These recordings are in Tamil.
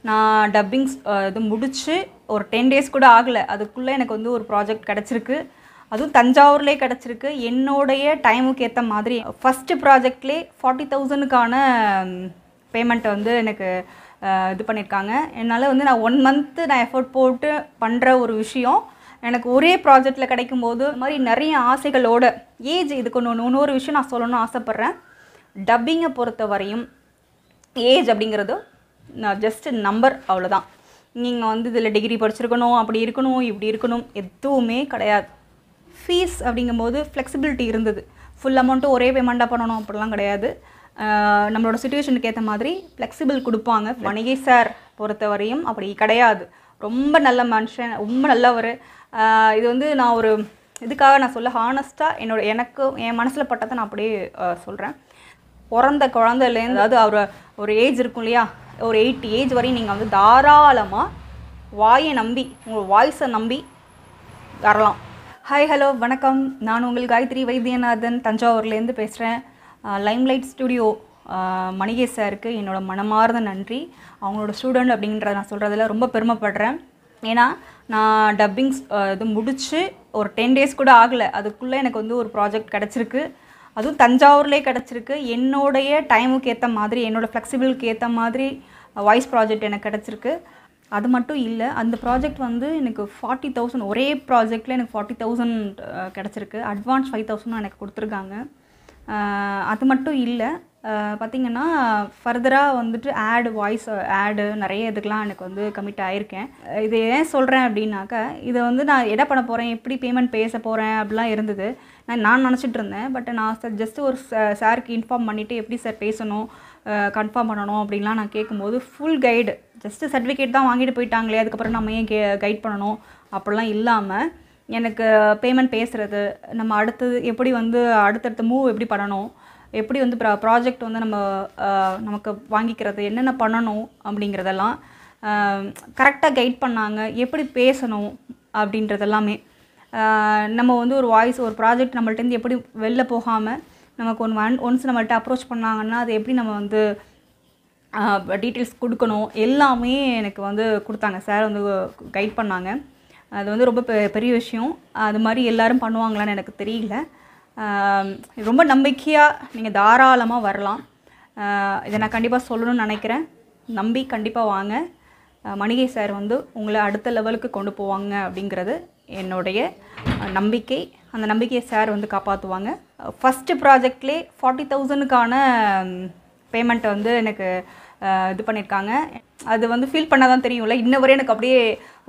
நான் டப்பிங்ஸ் இது முடிச்சு ஒரு 10 டேஸ் கூட ஆகலை, அதுக்குள்ளே எனக்கு வந்து ஒரு ப்ராஜெக்ட் கிடச்சிருக்கு. அதுவும் தஞ்சாவூர்லேயே கிடச்சிருக்கு. என்னுடைய டைமுக்கு ஏற்ற மாதிரி ஃபஸ்ட்டு ப்ராஜெக்ட்லேயே 40,000க்கான பேமெண்ட்டை வந்து எனக்கு இது பண்ணியிருக்காங்க. என்னால் வந்து நான் 1 மந்த்து நான் எஃபோர்ட் போட்டு பண்ணுற ஒரு விஷயம் எனக்கு ஒரே ப்ராஜெக்டில் கிடைக்கும்போது இது மாதிரி நிறைய ஆசைகளோட இதுக்கு இன்னொரு விஷயம் நான் சொல்லணும்னு ஆசைப்பட்றேன். டப்பிங்கை பொறுத்த வரையும் ஏஜ் அப்படிங்கிறது நான் ஜஸ்ட் நம்பர், அவ்வளோதான். நீங்கள் வந்து இதில் டிகிரி படிச்சிருக்கணும், அப்படி இருக்கணும், இப்படி இருக்கணும், எதுவுமே கிடையாது. ஃபீஸ் அப்படிங்கும்போது ஃப்ளெக்சிபிலிட்டி இருந்தது. ஃபுல் அமௌண்ட்டு ஒரே பேமெண்ட்டாக பண்ணணும் அப்படிலாம் கிடையாது. நம்மளோட சிச்சுவேஷனுக்கு ஏற்ற மாதிரி ஃப்ளெக்சிபிள் கொடுப்பாங்க. வணிகை சார் பொறுத்த வரையும் அப்படி கிடையாது. ரொம்ப நல்ல மனுஷன், ரொம்ப நல்லவர். இது வந்து நான் ஒரு இதுக்காக நான் சொல்ல ஹானஸ்ட்டாக எனக்கு என் மனசில் பட்டதை நான் அப்படியே சொல்கிறேன். பிறந்த குழந்தைலேருந்து, அதாவது ஒரு ஏஜ் இருக்கும் இல்லையா, ஒரு 80 ஏஜ் வரையும் நீங்கள் வந்து தாராளமாக வாயை நம்பி, உங்கள் வாய்ஸை நம்பி வரலாம். ஹாய், ஹலோ, வணக்கம். நான் உங்கள் காயத்ரி வைத்தியநாதன், தஞ்சாவூர்லேருந்து பேசுகிறேன். லைம்லைட் ஸ்டுடியோ மணிகே சாருக்கு என்னோடய மனமார்ந்த நன்றி. அவங்களோட ஸ்டூடெண்ட் அப்படின்றத நான் சொல்கிறதுல ரொம்ப பெருமைப்படுறேன். ஏன்னா நான் டப்பிங்ஸ் இது முடித்து ஒரு 10 டேஸ் கூட ஆகலை, அதுக்குள்ளே எனக்கு வந்து ஒரு ப்ராஜெக்ட் கிடச்சிருக்கு. அதுவும் தஞ்சாவூர்லேயே கிடச்சிருக்கு. என்னுடைய டைமுக்கு ஏற்ற மாதிரி, என்னோடய ஃப்ளெக்சிபிளுக்கு ஏற்ற மாதிரி வாய்ஸ் ப்ராஜெக்ட் எனக்கு கிடச்சிருக்கு. அது மட்டும் இல்லை, அந்த ப்ராஜெக்ட் வந்து எனக்கு 40,000, ஒரே ப்ராஜெக்டில் எனக்கு 40,000 கிடச்சிருக்கு. அட்வான்ஸ் 5,000 எனக்கு கொடுத்துருக்காங்க. அது மட்டும் இல்லை, பார்த்திங்கன்னா ஃபர்தராக வந்துட்டு வாய்ஸ் ஆடு நிறைய இதுக்கெலாம் எனக்கு வந்து கமிட் ஆகிருக்கேன். இது ஏன் சொல்கிறேன் அப்படின்னாக்கா, இதை வந்து நான் என்ன பண்ண போகிறேன், எப்படி பேமெண்ட் பேச போகிறேன் அப்படிலாம் இருந்தது. நான் நினச்சிட்டு இருந்தேன். பட் நான் ஜஸ்ட்டு ஒரு சாருக்கு இன்ஃபார்ம் பண்ணிவிட்டு எப்படி சார் பேசணும், கன்ஃபார்ம் பண்ணணும் அப்படின்லாம் நான் கேட்கும்போது ஃபுல் கைடு, ஜஸ்ட்டு சர்டிஃபிகேட் தான் வாங்கிட்டு போயிட்டாங்களே, அதுக்கப்புறம் நம்ம ஏன் கைட் பண்ணணும் அப்படிலாம் இல்லாமல் எனக்கு பேமெண்ட் பேசுகிறது, நம்ம அடுத்தது எப்படி வந்து அடுத்தடுத்த மூவ் எப்படி பண்ணணும், எப்படி வந்து ப்ராஜெக்ட் வந்து நமக்கு வாங்கிக்கிறது, என்னென்ன பண்ணணும் அப்படிங்கிறதெல்லாம் கரெக்டாக கைட் பண்ணாங்க. எப்படி பேசணும் அப்படின்றதெல்லாமே நம்ம வந்து ஒரு ப்ராஜெக்ட் நம்மள்ட்டேருந்து எப்படி வெளில போகாமல் நமக்கு ஒன்ஸ் நம்மள்ட்ட அப்ரோச் பண்ணாங்கன்னா அது எப்படி நம்ம வந்து டீட்டெயில்ஸ் கொடுக்கணும் எல்லாமே எனக்கு வந்து கொடுத்தாங்க. சார் வந்து கைட் பண்ணாங்க. அது வந்து ரொம்ப பெரிய விஷயம். அது மாதிரி எல்லோரும் பண்ணுவாங்களான்னு எனக்கு தெரியல. ரொம்ப நம்பிக்கையாக நீங்கள் தாராளமாக வரலாம். இதை நான் கண்டிப்பாக சொல்லணும்னு நினைக்கிறேன். நம்பி கண்டிப்பாக வாங்க. மணிகை சார் வந்து உங்களை அடுத்த லெவலுக்கு கொண்டு போவாங்க அப்படிங்கிறது என்னுடைய நம்பிக்கை. அந்த நம்பிக்கையை சார் வந்து காப்பாற்றுவாங்க. ஃபஸ்ட்டு ப்ராஜெக்ட்லேயே 40,000க்கான பேமெண்ட்டை வந்து எனக்கு இது பண்ணியிருக்காங்க. அது வந்து ஃபீல் பண்ணால் தான் தெரியும்ல, இன்ன வரையும் எனக்கு அப்படியே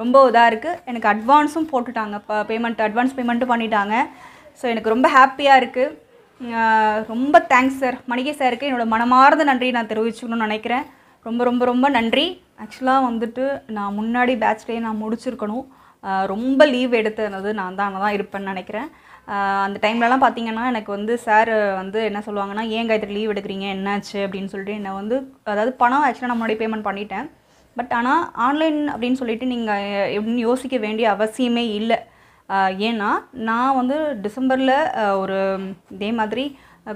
ரொம்ப இதாக இருக்குது. எனக்கு அட்வான்ஸும் போட்டுட்டாங்க, அட்வான்ஸ் பேமெண்ட்டும் பண்ணிட்டாங்க. ஸோ எனக்கு ரொம்ப ஹாப்பியாக இருக்குது. ரொம்ப தேங்க்ஸ் சார். மணிகை சாருக்கு என்னோடய மனமார்ந்த நன்றி நான் தெரிவிச்சுக்கணும்னு நினைக்கிறேன். ரொம்ப ரொம்ப ரொம்ப நன்றி. ஆக்சுவலாக வந்துட்டு நான் முன்னாடி பேட்ச்லேயே நான் முடிச்சிருக்கணும். ரொம்ப லீவ் எடுத்தது நான் தான் இருப்பேன்னு நினைக்கிறேன். அந்த டைம்லலாம் பார்த்திங்கன்னா எனக்கு வந்து சார் வந்து என்ன சொல்லுவாங்கன்னா, ஏன் காயத்ரி லீவ் எடுக்கிறீங்க, என்னாச்சு அப்படின்னு சொல்லிட்டு என்னை வந்து, அதாவது பணம் ஆக்சுவலாக நான் முன்னாடி பேமெண்ட் பண்ணிட்டேன். பட் ஆனால் ஆன்லைன் அப்படின்னு சொல்லிட்டு நீங்கள் எப்படின்னு யோசிக்க வேண்டிய அவசியமே இல்லை. ஏன்னா நான் வந்து டிசம்பரில் ஒரு இதே மாதிரி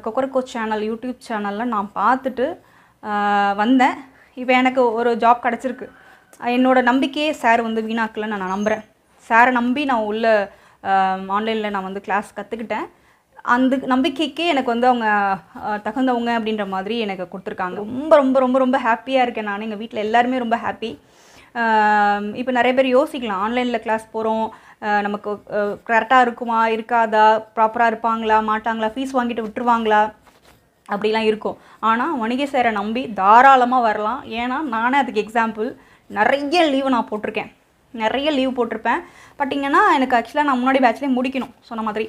கொக்கரக்கோ சேனல், யூடியூப் சேனலில் நான் பார்த்துட்டு வந்தேன். இப்போ எனக்கு ஒரு ஜாப் கிடச்சிருக்கு. என்னோடய நம்பிக்கையே சார் வந்து வீணாக்கலன்னு நான் நம்புகிறேன். சாரை நம்பி நான் உள்ள ஆன்லைனில் நான் வந்து கிளாஸ் கற்றுக்கிட்டேன். அந்த நம்பிக்கைக்கே எனக்கு வந்து அவங்க தகுந்தவங்க அப்படின்ற மாதிரி எனக்கு கொடுத்துருக்காங்க. ரொம்ப ரொம்ப ரொம்ப ரொம்ப ஹாப்பியாக இருக்கேன் நான். எங்கள் வீட்டில் எல்லாருமே ரொம்ப ஹாப்பி. இப்போ நிறைய பேர் யோசிக்கலாம், ஆன்லைனில் கிளாஸ் போகிறோம், நமக்கு கரெக்டாக இருக்குமா, இருக்காதா, ப்ராப்பராக இருப்பாங்களா, மாட்டாங்களா, ஃபீஸ் வாங்கிட்டு விட்டுருவாங்களா, அப்படிலாம் இருக்கும். ஆனால் வணிகை சாரை நம்பி தாராளமாக வரலாம். ஏன்னா நானே அதுக்கு எக்ஸாம்பிள். நிறைய லீவு நான் போட்டிருக்கேன், நிறைய லீவ் போட்டிருப்பேன். பட் இங்கன்னா எனக்கு ஆக்சுவலாக நான் முன்னாடி பேட்ச்லேயே முடிக்கணும் சொன்ன மாதிரி.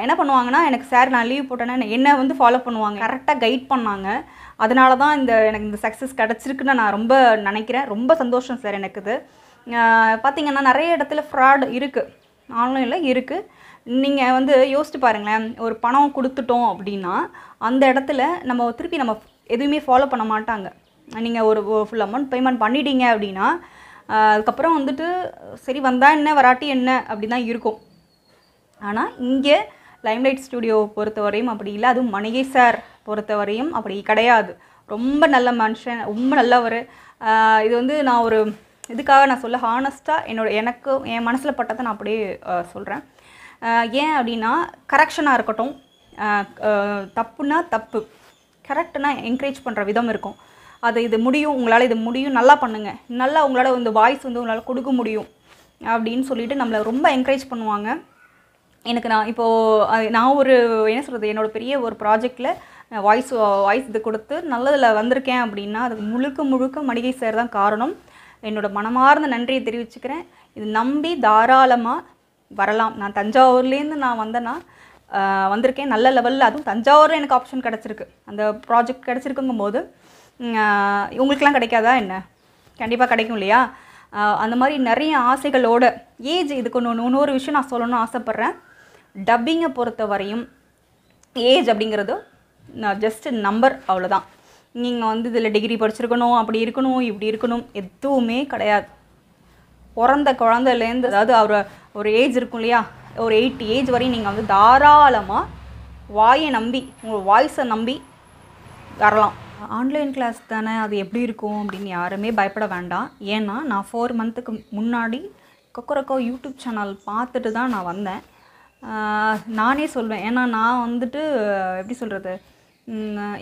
என்ன பண்ணுவாங்கன்னா, எனக்கு சார் நான் லீவ் போட்டேன்னா என்னை வந்து ஃபாலோ பண்ணுவாங்க, கரெக்டாக கைட் பண்ணாங்க. அதனால தான் எனக்கு இந்த சக்ஸஸ் கிடச்சிருக்குன்னு நான் ரொம்ப நினைக்கிறேன். ரொம்ப சந்தோஷம் சார் எனக்கு இது. பார்த்திங்கன்னா நிறைய இடத்துல ஃப்ராட் இருக்குது, ஆன்லைனில் இருக்குது. நீங்கள் வந்து யோசிச்சு பாருங்களேன், ஒரு பணம் கொடுத்துட்டோம் அப்படின்னா அந்த இடத்துல திருப்பி நம்ம எதுவுமே ஃபாலோ பண்ண மாட்டாங்க. நீங்கள் ஒரு ஃபுல் அமௌண்ட் பேமெண்ட் பண்ணிட்டீங்க அப்படின்னா அதுக்கப்புறம் வந்துட்டு சரி வந்தால் என்ன, வராட்டி என்ன அப்படி தான் இருக்கும். ஆனால் இங்கே லைம்லைட் ஸ்டுடியோ பொறுத்தவரையும் அப்படி இல்லை. அதுவும் மணிகை சார் பொறுத்தவரையும் அப்படி கிடையாது. ரொம்ப நல்ல மனுஷன், ரொம்ப நல்லவர். இது வந்து நான் ஒரு இதுக்காக நான் சொல்ல ஹானஸ்ட்டாக எனக்கு என் மனசில் பட்டதை நான் அப்படியே சொல்கிறேன். ஏன் அப்படின்னா கரெக்ஷனாக இருக்கட்டும், தப்புனா தப்பு, கரெக்டுனா என்கரேஜ் பண்ணுற விதம் இருக்கும். இது முடியும், உங்களால் இது முடியும், நல்லா பண்ணுங்கள், நல்லா உங்களால் இந்த வாய்ஸ் வந்து உங்களால் கொடுக்க முடியும் அப்படின்னு சொல்லிட்டு நம்மளை ரொம்ப என்கரேஜ் பண்ணுவாங்க. எனக்கு நான் இப்போது நான் ஒரு என்ன சொல்கிறது, என்னோடய பெரிய ஒரு ப்ராஜெக்டில் வாய்ஸ் இது கொடுத்து நல்லதில் வந்திருக்கேன் அப்படின்னா அதுக்கு முழுக்க மணிகை சார் தான் காரணம். என்னோடய மனமார்ந்த நன்றியை தெரிவிச்சுக்கிறேன். இது நம்பி தாராளமாக வரலாம். நான் தஞ்சாவூர்லேருந்து நான் வந்திருக்கேன் நல்ல லெவலில். அதுவும் தஞ்சாவூரில் எனக்கு ஆப்ஷன் கிடச்சிருக்கு, அந்த ப்ராஜெக்ட் கிடச்சிருக்குங்கும் போது உங்களுக்கெலாம் கிடைக்காதா என்ன? கண்டிப்பாக கிடைக்கும் இல்லையா? அந்த மாதிரி நிறைய ஆசைகளோட இதுக்கு இன்னொரு விஷயம் நான் சொல்லணும்னு ஆசைப்பட்றேன். டப்பிங்கை பொறுத்த வரையும் ஏஜ் அப்படிங்கிறது ஜஸ்ட் நம்பர், அவ்வளோதான். நீங்கள் வந்து இதில் டிகிரி படிச்சிருக்கணும், அப்படி இருக்கணும், இப்படி இருக்கணும், எதுவுமே கிடையாது. பிறந்த குழந்தைலேருந்து, அதாவது ஒரு ஏஜ் இருக்கும் இல்லையா, ஒரு 80 ஏஜ் வரையும் நீங்கள் வந்து தாராளமாக வாயை நம்பி, உங்கள் வாய்ஸை நம்பி வரலாம். ஆன்லைன் கிளாஸ் தானே, அது எப்படி இருக்கும் அப்படின்னு யாருமே பயப்பட வேண்டாம். ஏன்னா நான் 4 மந்த்துக்கு முன்னாடி கொக்கரக்கோ யூடியூப் சேனல் பார்த்துட்டு தான் நான் வந்தேன். நானே சொல்வேன், ஏன்னா நான் வந்துட்டு எப்படி சொல்கிறது,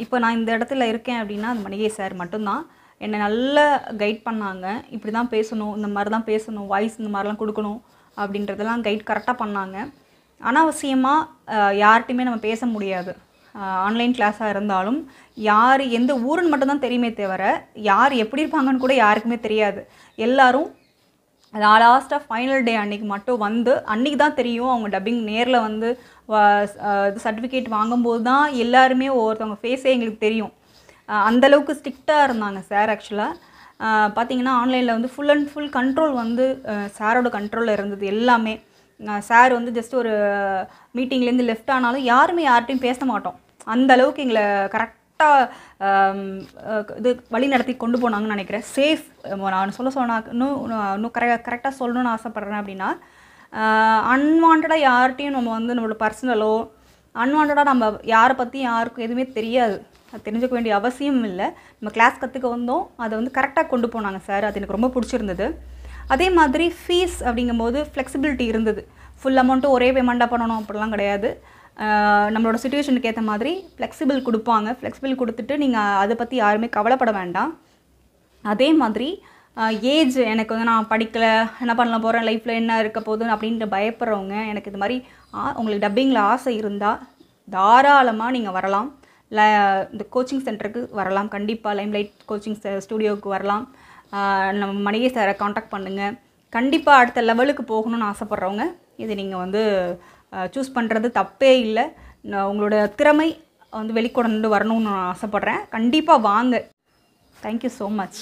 இப்போ நான் இந்த இடத்துல இருக்கேன் அப்படின்னா அது மணிகை சார் மட்டும்தான் என்னை நல்லா கைட் பண்ணாங்க. இப்படி தான் பேசணும், இந்த மாதிரி தான் பேசணும், வாய்ஸ் இந்த மாதிரிலாம் கொடுக்கணும் அப்படின்றதெல்லாம் கைட் கரெக்டாக பண்ணாங்க. அனாவசியமாக யார்கிட்டையுமே நம்ம பேச முடியாது. ஆன்லைன் கிளாஸாக இருந்தாலும் யார் எந்த ஊருன்னு மட்டும்தான் தெரியுமே தவிர யார் எப்படி இருப்பாங்கன்னு கூட யாருக்குமே தெரியாது. எல்லோரும் லாஸ்ட்டாக ஃபைனல் டே அன்றைக்கி மட்டும் வந்து அன்றைக்கி தான் தெரியும். அவங்க டப்பிங் நேரில் வந்து சர்டிஃபிகேட் வாங்கும்போது தான் எல்லாருமே ஒவ்வொருத்தவங்க ஃபேஸே எங்களுக்கு தெரியும். அந்தளவுக்கு ஸ்ட்ரிக்டாக இருந்தாங்க சார். ஆக்சுவலாக பார்த்திங்கன்னா ஆன்லைனில் வந்து ஃபுல் அண்ட் ஃபுல் கண்ட்ரோல் வந்து சாரோட கண்ட்ரோலில் இருந்தது எல்லாமே. சார் வந்து ஜஸ்ட் ஒரு மீட்டிங்லேருந்து லெஃப்ட் ஆனாலும் யாருமே யார்கிட்டையும் பேச மாட்டோம். அந்தளவுக்கு எங்களை இது வழி நடத்தி கொண்டு போனாங்கன்னு நினைக்கிறேன். சேஃப் நான் இன்னும் கரெக்டாக சொல்லணும்னு ஆசைப்பட்றேன். அப்படின்னா அன்வான்டாக யார்கிட்டையும் நம்ம வந்து நம்மளோட பர்சனலோ அன்வான்டாக நம்ம யாரை பற்றியும் யாருக்கும் எதுவுமே தெரியாது, அது தெரிஞ்சுக்க வேண்டிய அவசியம் இல்லை. நம்ம கிளாஸ் கற்றுக்க வந்தோம், அதை வந்து கரெக்டாக கொண்டு போனாங்க சார். அது எனக்கு ரொம்ப பிடிச்சிருந்தது. அதே மாதிரி ஃபீஸ் அப்படிங்கும்போது ஃப்ளெக்சிபிலிட்டி இருந்தது. ஃபுல் அமௌண்ட்டு ஒரே பேமெண்ட்டாக பண்ணணும் அப்படிலாம் கிடையாது. நம்மளோட சிச்சுவேஷனுக்கு ஏற்ற மாதிரி ஃப்ளெக்சிபிள் கொடுப்பாங்க. ஃப்ளெக்சிபிள் கொடுத்துட்டு நீங்கள் அதை பற்றி யாருமே கவலைப்பட வேண்டாம். அதே மாதிரி ஏஜ் எனக்கு வந்து நான் படிக்கலை, என்ன பண்ண போகிறேன், லைஃப்பில் என்ன இருக்க போகுது அப்படின்ட்டு பயப்படுறவங்க, எனக்கு இது மாதிரி உங்களுக்கு டப்பிங்கில் ஆசை இருந்தால் தாராளமாக நீங்கள் வரலாம். இந்த கோச்சிங் சென்டருக்கு வரலாம். கண்டிப்பாக லைம்லைட் கோச்சிங் ஸ்டுடியோவுக்கு வரலாம். நம்ம மணிகை சாரை காண்டாக்ட் பண்ணுங்கள். கண்டிப்பாக அடுத்த லெவலுக்கு போகணும்னு ஆசைப்பட்றவங்க இது நீங்கள் வந்து சூஸ் பண்ணுறது தப்பே இல்லை. உங்களோட திறமை வந்து வெளிக்கொண்டு வரணும்னு நான் ஆசைப்பட்றேன். கண்டிப்பாக வாங்க. Thank you so much.